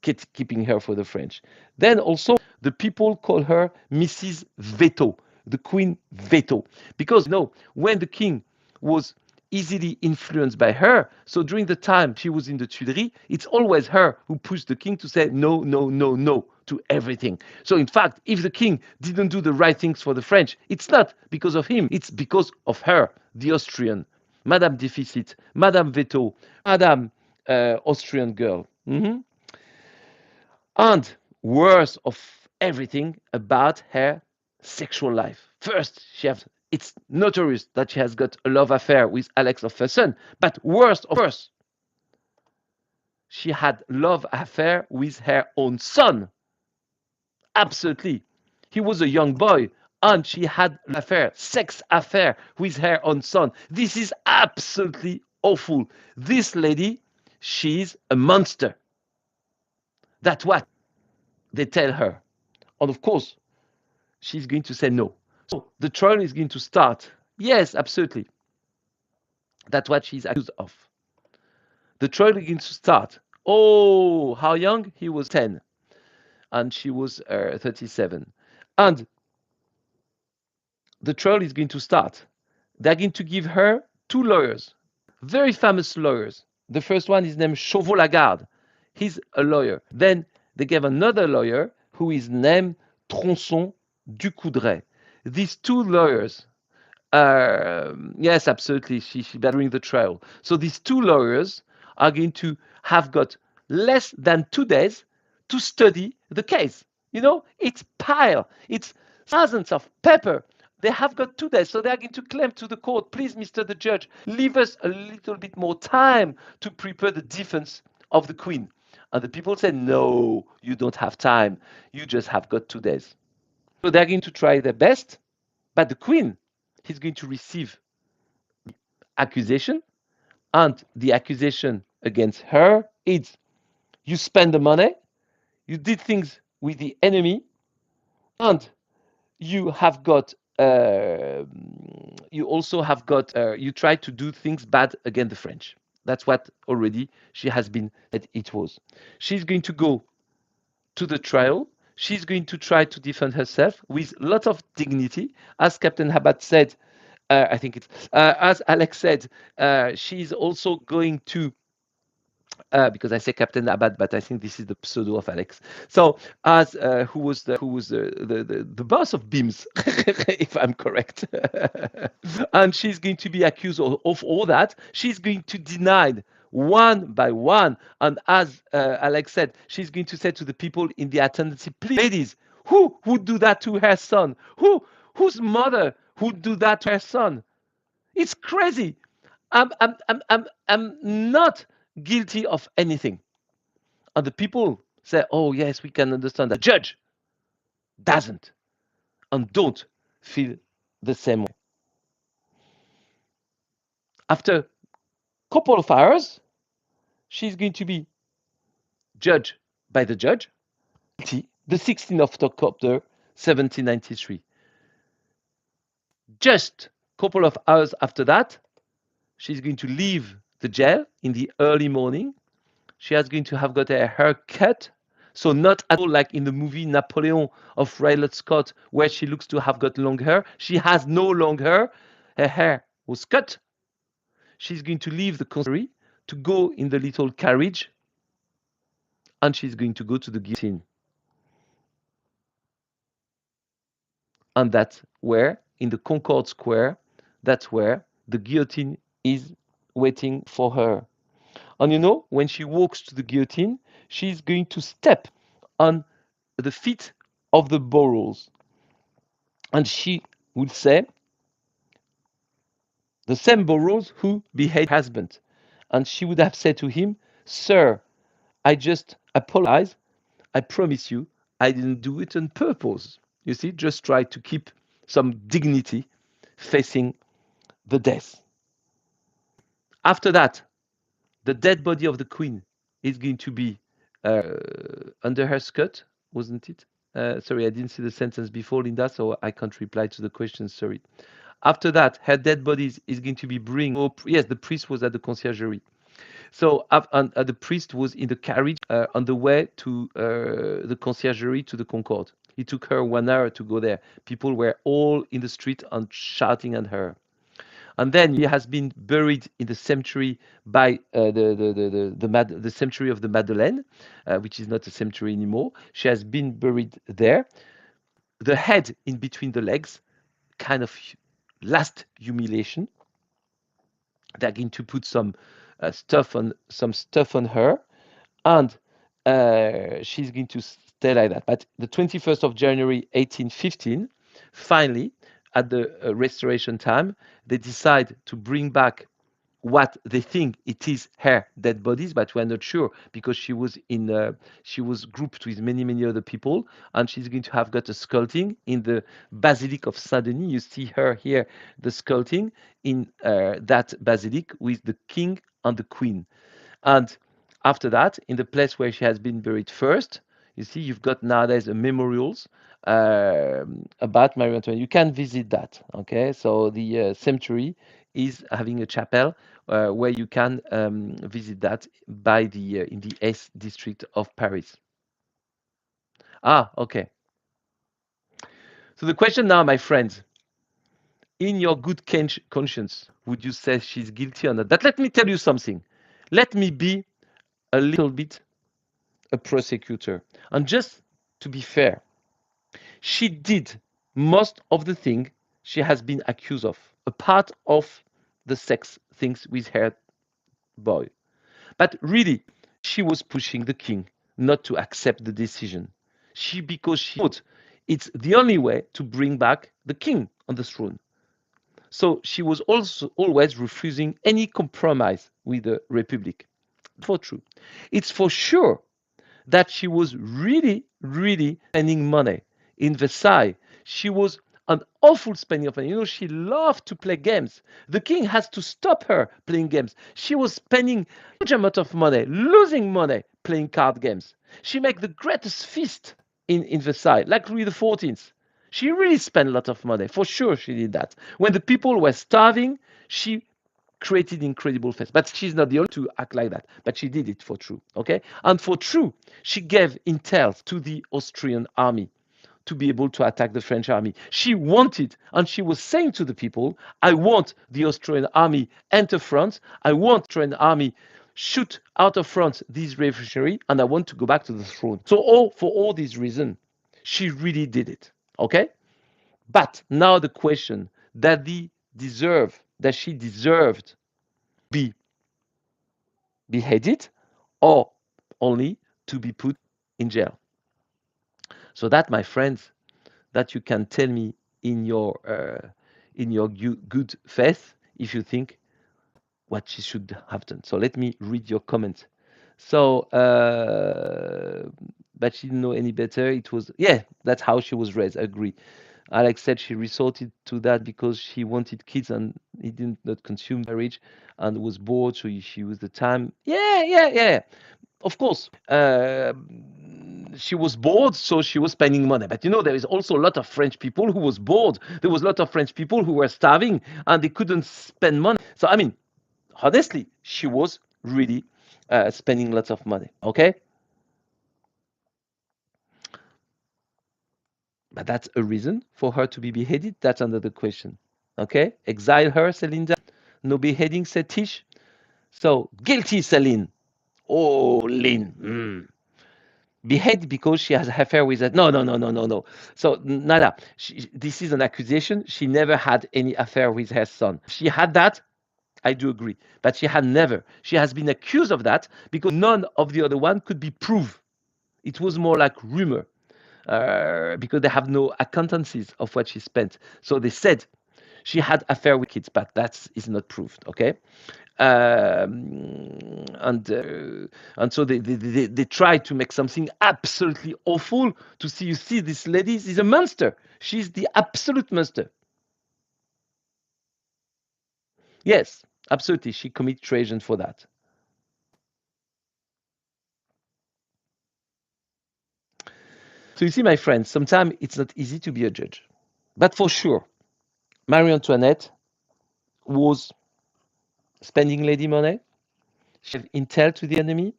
keeping her for the French. Then also, the people call her Mrs. Veto, the Queen Veto, because when the king was easily influenced by her, so during the time she was in the Tuileries, it's always her who pushed the king to say no, no, no, no to everything. So in fact, if the king didn't do the right things for the French, it's not because of him, it's because of her, the Austrian. Madame Deficit, Madame Veto, Madame Austrian girl. And worst of everything about her sexual life. First, it's notorious that she has got a love affair with Alex of Fersen, but worst of worst, she had love affair with her own son. Absolutely. He was a young boy, and she had an affair, sex affair with her own son. This is absolutely awful. This lady, she's a monster. That's what they tell her. And of course, she's going to say no. So the trial is going to start. Yes, absolutely. That's what she's accused of. The trial is going to start. Oh, how young? He was 10 and she was 37. And the trial is going to start. They're going to give her two lawyers, very famous lawyers. The first one is named Chauveau-Lagarde. He's a lawyer. Then they gave another lawyer who is named Tronçon Ducoudray. These two lawyers, yes, absolutely, she during the trial. So these two lawyers are going to have got less than 2 days to study the case. It's it's thousands of paper. They have got 2 days, so they are going to claim to the court, please, Mr. the Judge, leave us a little bit more time to prepare the defense of the Queen. And the people said, no, you don't have time. You just have got 2 days. So they're going to try their best, but the Queen is going to receive accusation, and the accusation against her is you spend the money, you did things with the enemy, and you have got you also have got you tried to do things bad against the French. That's what already she has been that it was. She's going to go to the trial. She's going to try to defend herself with a lot of dignity. As Captain Habat said, I think it's as Alex said, she's also going to because I say Captain Abad, but I think this is the pseudo of Alex. So, as who was the boss of Beams, if I'm correct, and she's going to be accused of all that. She's going to deny one by one, and as Alex said, she's going to say to the people in the attendance, please, ladies, who would do that to her son? Whose mother would do that to her son? It's crazy. I'm not guilty of anything. And the people say, oh, yes, we can understand that. The judge doesn't and don't feel the same way. After a couple of hours, she's going to be judged by the judge, the 16th of October, 1793. Just a couple of hours after that, she's going to leave the jail in the early morning. She is going to have got her hair cut. So not at all like in the movie Napoleon of Ridley Scott, where she looks to have got long hair. She has no long hair. Her hair was cut. She's going to leave the commissary to go in the little carriage, and she's going to go to the guillotine. and that's where, in the Concorde Square, that's where the guillotine is waiting for her. And you know, when she walks to the guillotine, she's going to step on the feet of the boroughs. And she will say, the same boroughs who beheaded her husband. And she would have said to him, Sir, I just apologize. I promise you, I didn't do it on purpose. You see, just try to keep some dignity facing the death. After that, the dead body of the queen is going to be under her skirt, wasn't it? Sorry, I didn't see the sentence before, Linda, so I can't reply to the question. Sorry. After that, her dead body is going to be bring. Oh, yes, the priest was at the conciergerie. So the priest was in the carriage on the way to the conciergerie to the Concorde. It took her 1 hour to go there. People were all in the street and shouting at her. And then he has been buried in the cemetery by the cemetery of the Madeleine, which is not a cemetery anymore. She has been buried there. The head in between the legs, kind of last humiliation. They're going to put some stuff on her, and she's going to stay like that. But the 21st of January 1815, finally, at the restoration time, they decide to bring back what they think it is her dead bodies, but we're not sure because she was grouped with many other people, and she's going to have got a sculpting in the Basilique of Saint Denis. You see her here, the sculpting in that basilique with the king and the queen. And after that, in the place where she has been buried first, you see, you've got nowadays memorials about Marie Antoinette. You can visit that. Okay, so the cemetery is having a chapel where you can visit that by the in the S district of Paris. Ah, okay. So the question now, my friends, in your good conscience, would you say she's guilty or not? But let me tell you something. Let me be a little bit a prosecutor. And just to be fair, she did most of the thing she has been accused of, a part of the sex things with her boy. But really, she was pushing the king not to accept the decision. Because she thought it's the only way to bring back the king on the throne. So she was also always refusing any compromise with the republic. For true. It's for sure that she was really spending money in Versailles. She was an awful spending of money. You know, she loved to play games. The king has to stop her playing games. She was spending a huge amount of money, losing money playing card games. She made the greatest feast in Versailles, like Louis XIV. She really spent a lot of money. For sure, she did that. When the people were starving, she created incredible fests. But she's not the only to act like that. But she did it for true. Okay? And for true, she gave intel to the Austrian army to be able to attack the French army. She wanted, and she was saying to the people, I want the Austrian army enter France. I want the Austrian army shoot out of France these revolutionaries, and I want to go back to the throne. So for all these reasons, she really did it. Okay? But now the question that she deserved be beheaded or only to be put in jail. So that, my friends, that you can tell me in your good faith if you think what she should have done. So let me read your comment. So, but she didn't know any better. It was, yeah, that's how she was raised. I agree. Alex said she resorted to that because she wanted kids and he did not consume marriage and was bored, so she used the time. Yeah. Of course, she was bored, so she was spending money. But you know, there is also a lot of French people who was bored. There was a lot of French people who were starving and they couldn't spend money. So I mean, honestly, she was really spending lots of money. Okay, but that's a reason for her to be beheaded. That's another question. Okay, exile her, Celine. No beheading, said Tish. So guilty, Celine. Oh, Lynn. beheaded because she has an affair with that. No, no, no, no, no, no. So nada. This is an accusation. She never had any affair with her son. She had that. I do agree, but she had never. She has been accused of that because none of the other one could be proved. It was more like rumor because they have no accountancies of what she spent. So they said she had affair with kids, but that is not proved. Okay, and so they tried to make something absolutely awful to see. You see, this lady is a monster. She's the absolute monster. Yes, absolutely. She committed treason for that. So you see, my friends, sometimes it's not easy to be a judge. But for sure, Marie Antoinette was spending lady money. She gave intel to the enemy,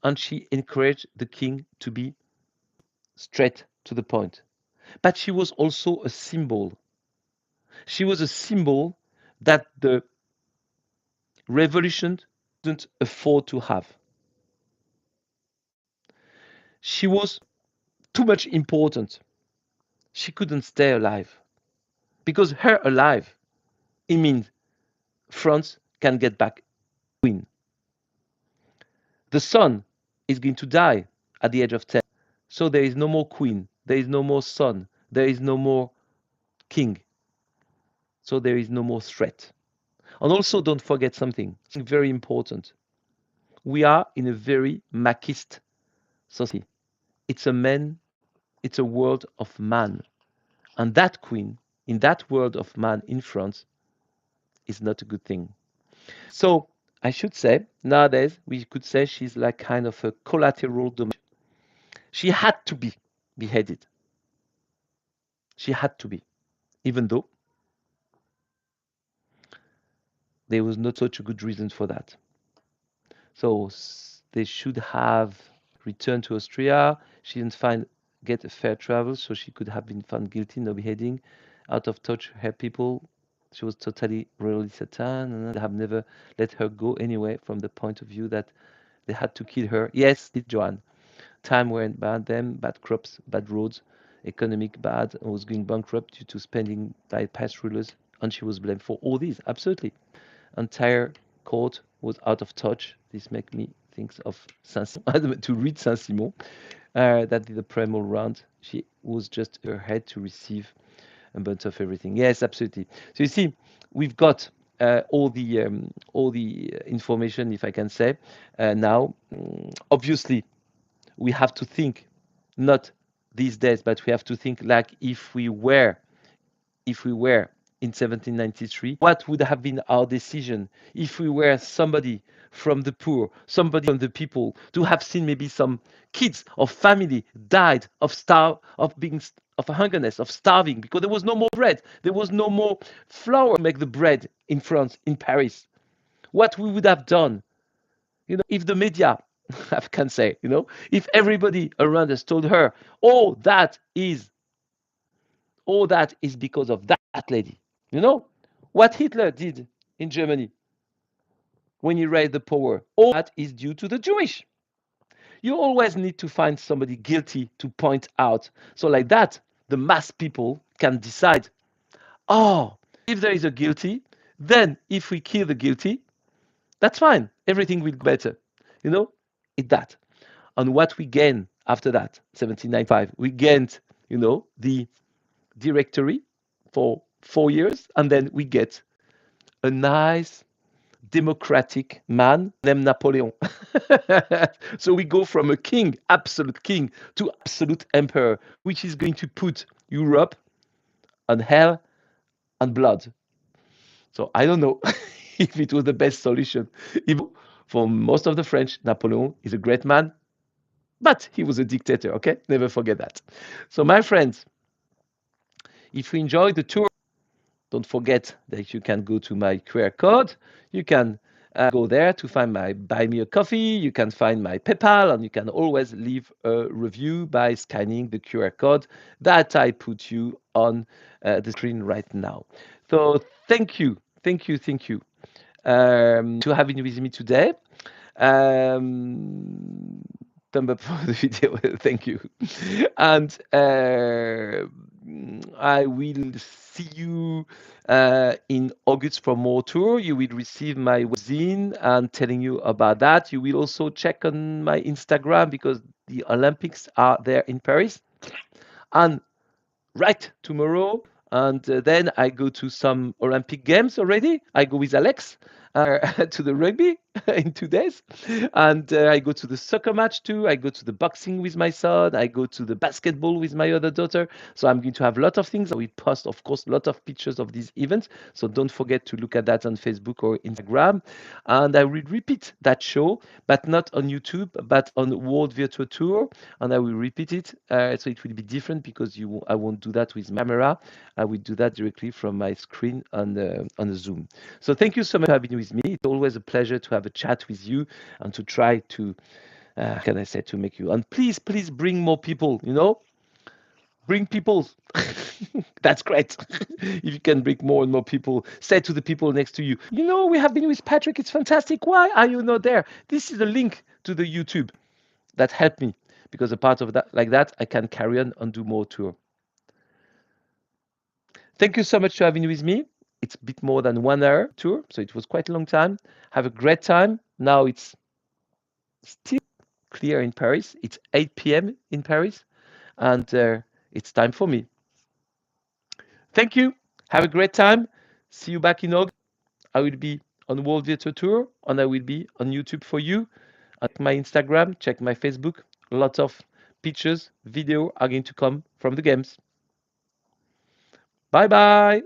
and she encouraged the king to be straight to the point. But she was also a symbol. She was a symbol that the revolution couldn't afford to have. She was too much important. She couldn't stay alive because her alive, it means France can get back queen. The son is going to die at the age of 10. So there is no more queen, there is no more son, there is no more king. So there is no more threat. And also, don't forget something very important. We are in a very machist society. It's a man, it's a world of man. And that queen, in that world of man in France, is not a good thing. So I should say, nowadays, we could say she's like kind of a collateral damage. She had to be beheaded. She had to be, even though there was not such a good reason for that. So they should have returned to Austria. She didn't get a fair travel, so she could have been found guilty, no beheading, out of touch her people. She was totally really Satan, and they have never let her go anyway from the point of view that they had to kill her. Yes, did Joanne. Time went bad, them, bad crops, bad roads, economic bad, was going bankrupt due to spending by past rulers, and she was blamed for all these. Absolutely. Entire court was out of touch. This makes me think of Saint-Simon, to read Saint-Simon, that did the primal round. She was just her head to receive a bunch of everything. Yes, absolutely. So you see, we've got all the information, if I can say, now. Obviously, we have to think, not these days, but we have to think like if we were in 1793, what would have been our decision if we were somebody from the poor, somebody from the people, to have seen maybe some kids or family died of being of hungerness, of starving, because there was no more bread, there was no more flour to make the bread in France, in Paris. What we would have done, if the media, I can say, if everybody around us told her, oh, that is because of that lady. You know what Hitler did in Germany when he raised the power? All that is due to the Jewish. You always need to find somebody guilty to point out. So, like that, the mass people can decide, oh, if there is a guilty, then if we kill the guilty, that's fine. Everything will be better. You know, it's that. And what we gain after that, 1795, we gained, the directory for 4 years, and then we get a nice democratic man named Napoleon. So we go from a king, absolute king, to absolute emperor, which is going to put Europe on hell and blood. So I don't know if it was the best solution. Even for most of the French, Napoleon is a great man, but he was a dictator, okay? Never forget that. So, my friends, if you enjoyed the tour, don't forget that you can go to my QR code. You can go there to find my Buy Me a Coffee. You can find my PayPal, and you can always leave a review by scanning the QR code that I put you on the screen right now. So thank you, thank you, thank you to having with me today. Um, thumb up for the video. Thank you. And I will see you in August for more tour. You will receive my zine and telling you about that. You will also check on my Instagram because the Olympics are there in Paris. And right tomorrow, and then I go to some Olympic games already. I go with Alex to the rugby in 2 days, and I go to the soccer match too. I go to the boxing with my son. I go to the basketball with my other daughter. So I'm going to have a lot of things. I will post, of course, a lot of pictures of these events. So don't forget to look at that on Facebook or Instagram. And I will repeat that show, but not on YouTube, but on World Virtual Tour, and I will repeat it. So it will be different because I won't do that with my camera. I will do that directly from my screen on the Zoom. So thank you so much for having with me. It's always a pleasure to have a chat with you and to try to, can I say, to make you. And please, please bring more people. Bring people. That's great. If you can bring more and more people, say to the people next to you, we have been with Patrick. It's fantastic. Why are you not there? This is a link to the YouTube that helped me because a part of that, like that, I can carry on and do more tour. Thank you so much for having with me. It's a bit more than 1 hour tour, so it was quite a long time. Have a great time. Now it's still clear in Paris. It's 8 p.m. in Paris, and it's time for me. Thank you. Have a great time. See you back in August. I will be on World Virtual Tour, and I will be on YouTube for you. Check my Instagram, check my Facebook. Lots of pictures, video are going to come from the games. Bye bye.